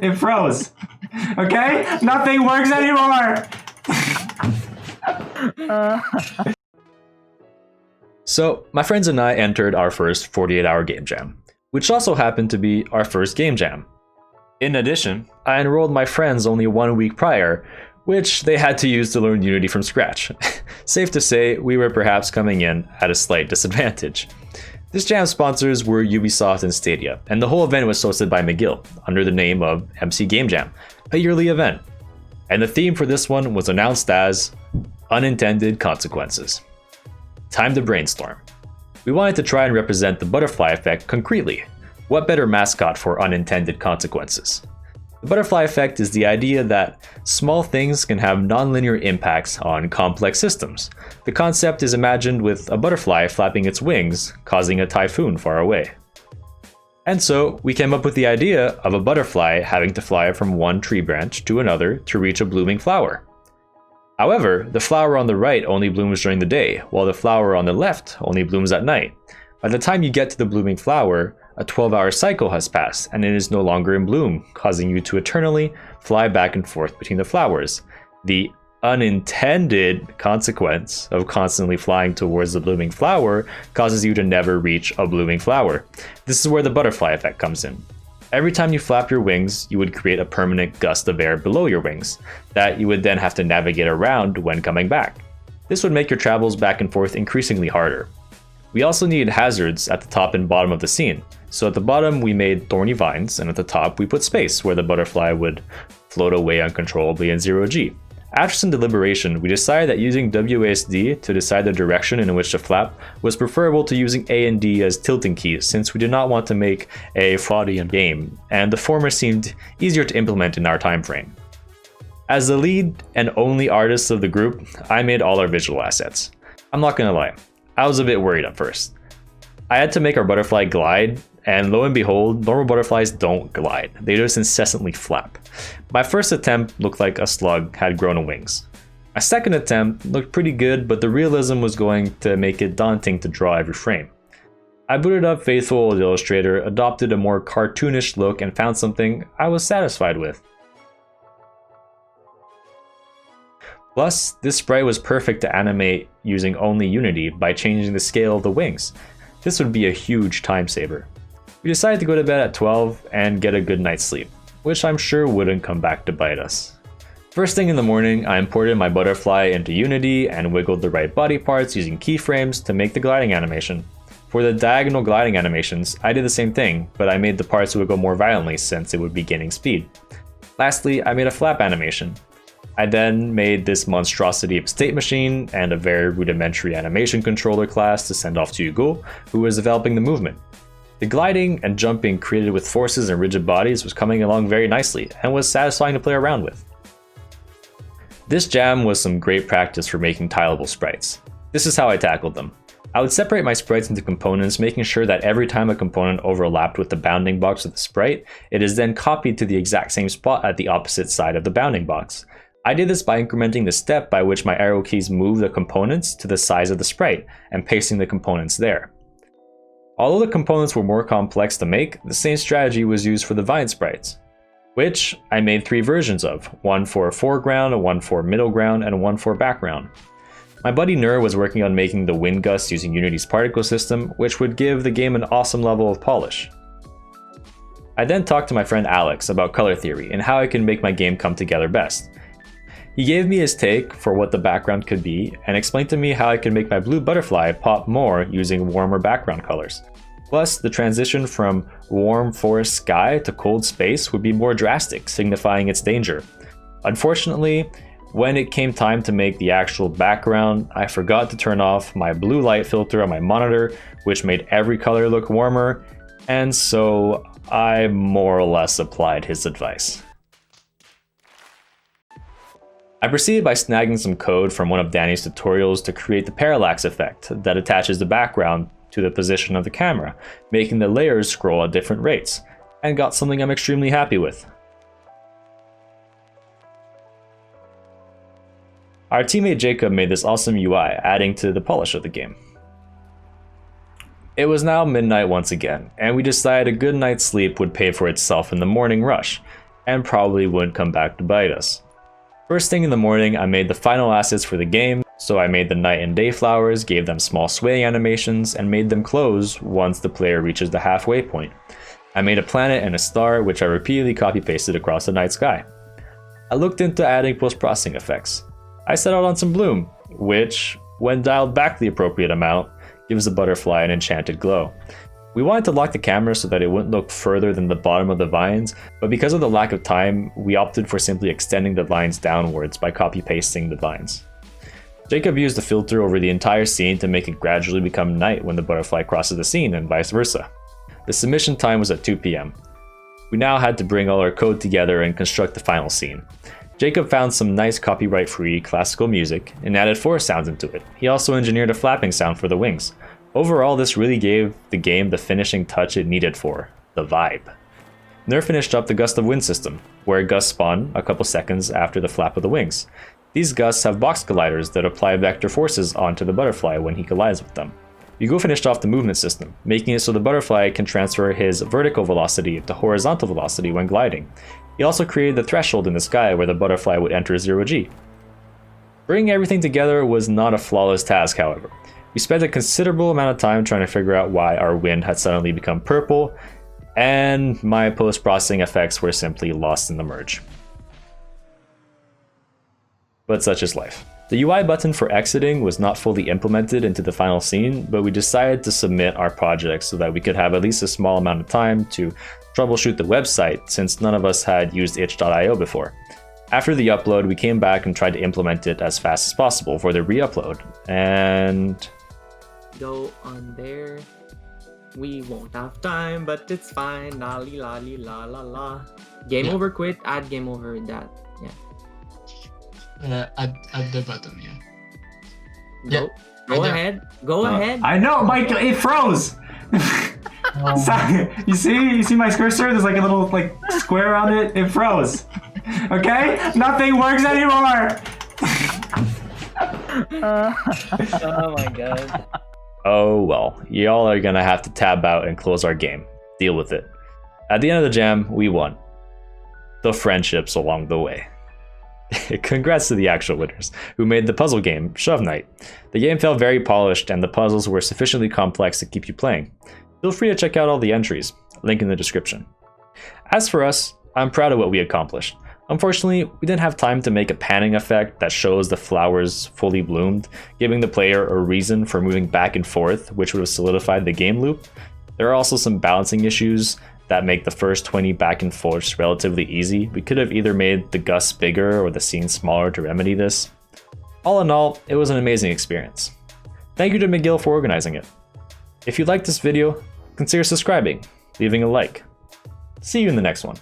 It froze. Okay? Nothing works anymore! So, my friends and I entered our first 48-hour game jam, which also happened to be our first game jam. In addition, I enrolled my friends only 1 week prior, which they had to use to learn Unity from scratch. Safe to say, we were perhaps coming in at a slight disadvantage. This jam sponsors were Ubisoft and Stadia, and the whole event was hosted by McGill, under the name of McGame Jam, a yearly event. And the theme for this one was announced as Unintended Consequences. Time to brainstorm. We wanted to try and represent the butterfly effect concretely. What better mascot for unintended consequences? The butterfly effect is the idea that small things can have nonlinear impacts on complex systems. The concept is imagined with a butterfly flapping its wings, causing a typhoon far away. And so, we came up with the idea of a butterfly having to fly from one tree branch to another to reach a blooming flower. However, the flower on the right only blooms during the day, while the flower on the left only blooms at night. By the time you get to the blooming flower, a 12-hour cycle has passed, and it is no longer in bloom, causing you to eternally fly back and forth between the flowers. The unintended consequence of constantly flying towards the blooming flower causes you to never reach a blooming flower. This is where the butterfly effect comes in. Every time you flap your wings, you would create a permanent gust of air below your wings that you would then have to navigate around when coming back. This would make your travels back and forth increasingly harder. We also needed hazards at the top and bottom of the scene. So at the bottom we made thorny vines, and at the top we put space where the butterfly would float away uncontrollably in 0G. After some deliberation, we decided that using WASD to decide the direction in which to flap was preferable to using A and D as tilting keys, since we did not want to make a Freudian game, and the former seemed easier to implement in our time frame. As the lead and only artist of the group, I made all our visual assets. I'm not gonna lie, I was a bit worried at first. I had to make our butterfly glide, and lo and behold, normal butterflies don't glide, they just incessantly flap. My first attempt looked like a slug had grown wings. My second attempt looked pretty good, but the realism was going to make it daunting to draw every frame. I booted up faithful old Illustrator, adopted a more cartoonish look, and found something I was satisfied with. Plus, this sprite was perfect to animate using only Unity by changing the scale of the wings. This would be a huge time saver. We decided to go to bed at 12 and get a good night's sleep, which I'm sure wouldn't come back to bite us. First thing in the morning, I imported my butterfly into Unity and wiggled the right body parts using keyframes to make the gliding animation. For the diagonal gliding animations, I did the same thing, but I made the parts wiggle more violently since it would be gaining speed. Lastly, I made a flap animation. I then made this monstrosity of a state machine and a very rudimentary animation controller class to send off to Hugo, who was developing the movement. The gliding and jumping created with forces and rigid bodies was coming along very nicely and was satisfying to play around with. This jam was some great practice for making tileable sprites. This is how I tackled them. I would separate my sprites into components, making sure that every time a component overlapped with the bounding box of the sprite, it is then copied to the exact same spot at the opposite side of the bounding box. I did this by incrementing the step by which my arrow keys move the components to the size of the sprite and pasting the components there. Although the components were more complex to make, the same strategy was used for the vine sprites, which I made 3 versions of, one for foreground, one for middle ground, and one for background. My buddy Nur was working on making the wind gusts using Unity's particle system, which would give the game an awesome level of polish. I then talked to my friend Alex about color theory and how I can make my game come together best. He gave me his take for what the background could be and explained to me how I could make my blue butterfly pop more using warmer background colors. Plus, the transition from warm forest sky to cold space would be more drastic, signifying its danger. Unfortunately, when it came time to make the actual background, I forgot to turn off my blue light filter on my monitor, which made every color look warmer, and so I more or less applied his advice. I proceeded by snagging some code from one of Danny's tutorials to create the parallax effect that attaches the background to the position of the camera, making the layers scroll at different rates, and got something I'm extremely happy with. Our teammate Jacob made this awesome UI, adding to the polish of the game. It was now midnight once again, and we decided a good night's sleep would pay for itself in the morning rush. and probably wouldn't come back to bite us. First thing in the morning, I made the final assets for the game, so I made the night and day flowers, gave them small swaying animations, and made them close once the player reaches the halfway point. I made a planet and a star, which I repeatedly copy-pasted across the night sky. I looked into adding post-processing effects. I settled on some bloom, which, when dialed back the appropriate amount, gives the butterfly an enchanted glow. We wanted to lock the camera so that it wouldn't look further than the bottom of the vines, but because of the lack of time, we opted for simply extending the lines downwards by copy-pasting the vines. Jacob used the filter over the entire scene to make it gradually become night when the butterfly crosses the scene, and vice versa. The submission time was at 2 p.m. We now had to bring all our code together and construct the final scene. Jacob found some nice copyright-free classical music and added forest sounds into it. He also engineered a flapping sound for the wings. Overall, this really gave the game the finishing touch it needed for the vibe. Nerf finished up the gust of wind system, where gusts spawn a couple seconds after the flap of the wings. These gusts have box colliders that apply vector forces onto the butterfly when he collides with them. Hugo finished off the movement system, making it so the butterfly can transfer his vertical velocity to horizontal velocity when gliding. He also created the threshold in the sky where the butterfly would enter 0G. Bringing everything together was not a flawless task, however. We spent a considerable amount of time trying to figure out why our wind had suddenly become purple, and my post-processing effects were simply lost in the merge. But such is life. The UI button for exiting was not fully implemented into the final scene, but we decided to submit our project so that we could have at least a small amount of time to troubleshoot the website, since none of us had used itch.io before. After the upload, we came back and tried to implement it as fast as possible for the Reupload, and... Go on there. We won't have time, but it's fine. La li la li la la la. Game over, quit, add game over, that. Yeah. Add the button, yeah. Go ahead. Go ahead. I know, Mike. It froze. You see my cursor? There's like a little square around it. It froze. Okay, nothing works anymore. Oh my god. Oh well, y'all are gonna have to tab out and close our game. Deal with it. At the end of the jam, we won. The friendships along the way. Congrats to the actual winners, who made the puzzle game, Shove Night. The game felt very polished and the puzzles were sufficiently complex to keep you playing. Feel free to check out all the entries, link in the description. As for us, I'm proud of what we accomplished. Unfortunately, we didn't have time to make a panning effect that shows the flowers fully bloomed, giving the player a reason for moving back and forth, which would have solidified the game loop. There are also some balancing issues that make the first 20 back and forths relatively easy. We could have either made the gusts bigger or the scene smaller to remedy this. All in all, it was an amazing experience. Thank you to McGill for organizing it. If you liked this video, consider subscribing, leaving a like. See you in the next one.